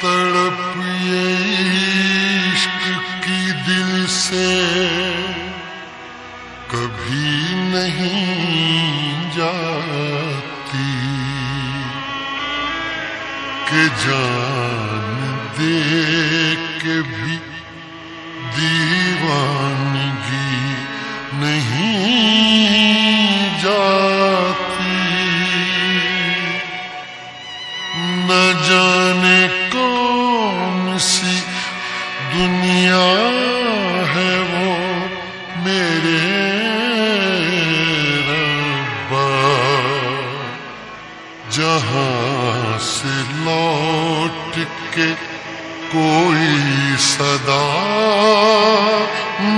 तड़प ये इश्क की दिल से कभी नहीं जाती कि जान दे के भी दीवानगी नहीं जाती। न जाने कौन सी दुनिया है वो मेरे रब्बा, जहां से लौट के कोई सदा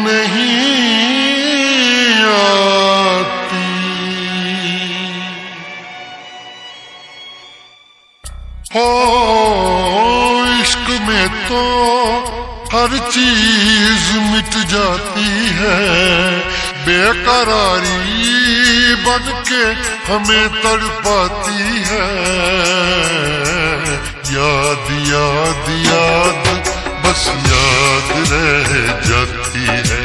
नहीं आती। हो इश्क में तो हर चीज मिट जाती है, बेकरारी बन के हमें तड़पाती है। याद याद याद बस याद रह जाती है,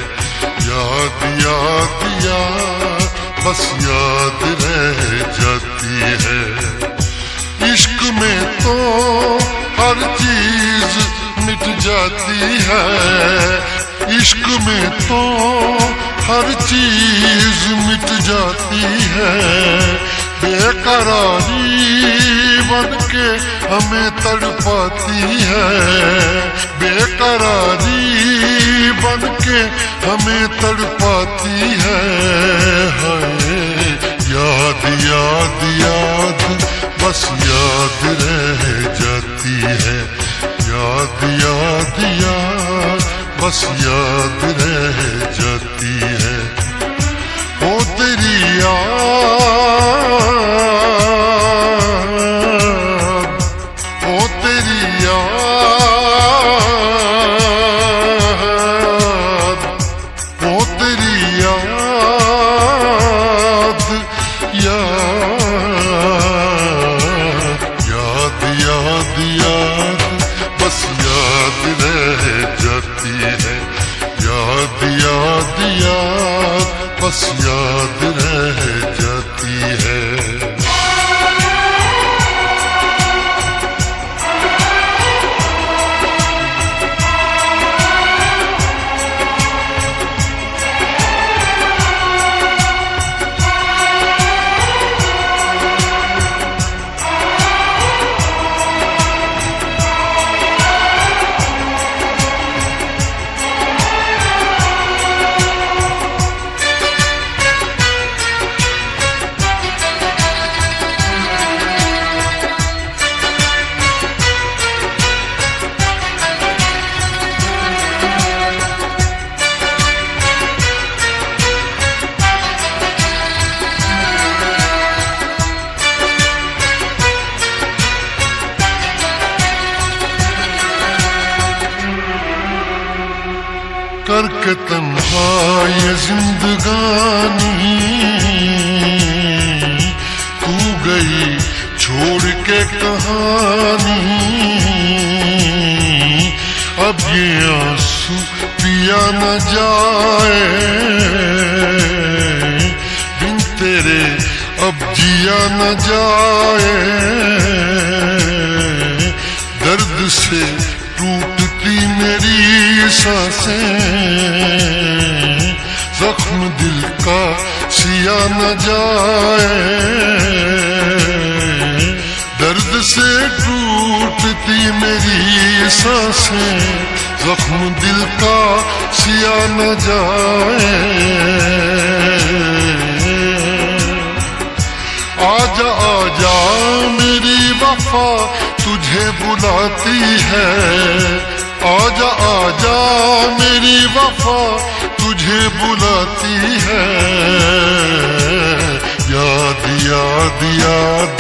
याद याद याद बस याद रह जाती है। इश्क में तो हर चीज मिट जाती है, इश्क में तो हर चीज मिट जाती है। बेकरारी बन के हमें तड़पाती है, बेकरारी बन के हमें तड़पाती है। हाय याद याद याद बस याद रह जाती है, याद याद याद बस याद रह जाती है। ओ तेरी याद, ओ तेरी याद, ओ तेरी याद, याद याद याद बस याद रह जाती है, याद याद याद बस याद रह जाती है। करके तन्हा ये जिंदगानी तू गई छोड़ के कहानी। अब ये आंसू पिया न जाए बिन तेरे, अब जिया न जाए। दर्द से टूटती मेरी सांसें, जख्म दिल का सिया न जाए। दर्द से टूटती मेरी सांसें, जख्म दिल का सिया न जाए। आजा आजा मेरी वफा तुझे बुलाती है, आजा आजा मेरी वफा तुझे बुलाती है। याद याद याद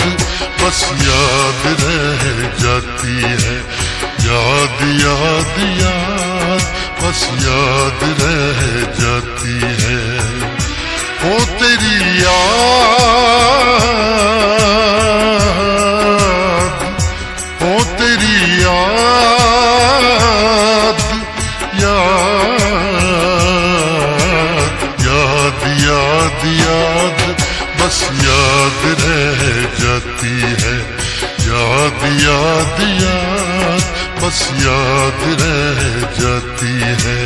बस याद रह जाती है, याद याद याद बस याद रह जाती है। ओ तेरी याद, ओ तेरी याद, याद याद याद बस याद रह जाती है।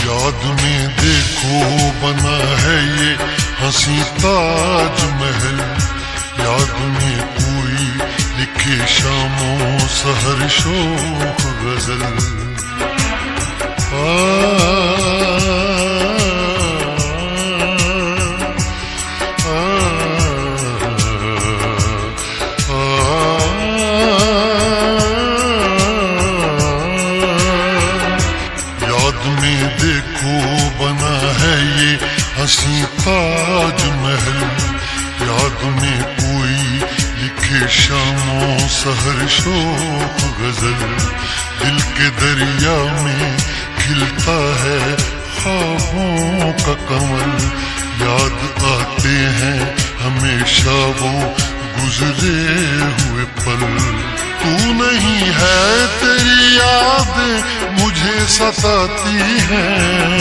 याद में देखो बना है ये हंसी ताजमहल, याद में कोई लिखे शामों सहर शोक गजल। देखो बना है ये हंसी ताजमहल, याद में कोई लिखे शामों सहर शोक गजल। दिल के दरिया में खिलता है ख्वाबों का कमल, याद आते हैं हमेशा वो गुजरे हुए पल। तू नहीं है तेरी यादें मुझे सताती हैं,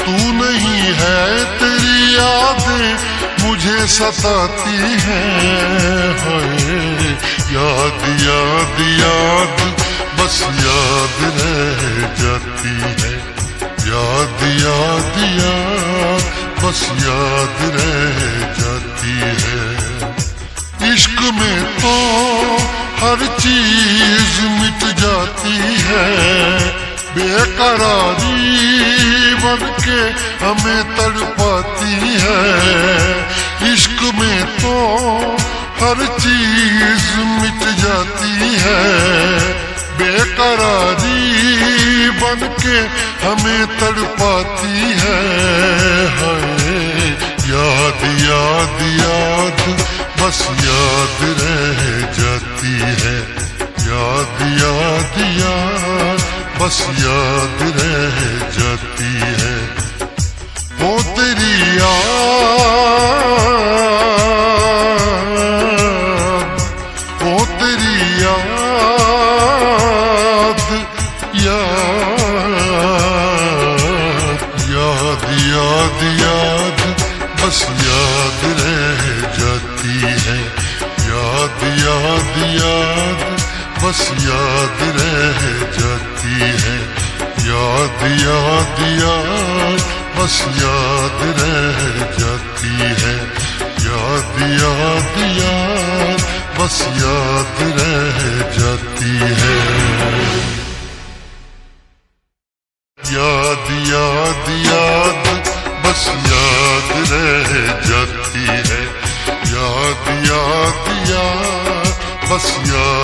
तू नहीं है तेरी यादें मुझे सताती हैं। हाय याद याद याद बस याद रह जाती है, याद याद याद बस याद रह जाती है। इश्क में तो हर चीज मिट जाती है, बेकरारी बनके हमें तड़पाती है। इश्क में तो हर चीज मिट जाती है, बेकरारी बनके हमें तड़पाती है। हाय याद याद याद बस याद रह जाती है, याद याद याद बस याद रह जाती है। वो तेरी याद, वो तेरी याद याद याद याद बस याद रह जाती है, याद याद याद बस याद रह जाती है। याद याद याद बस याद रह जाती है, याद याद याद बस याद रह जाती है। याद याद याद बस याद रह जाती है, याद याद याद बस याद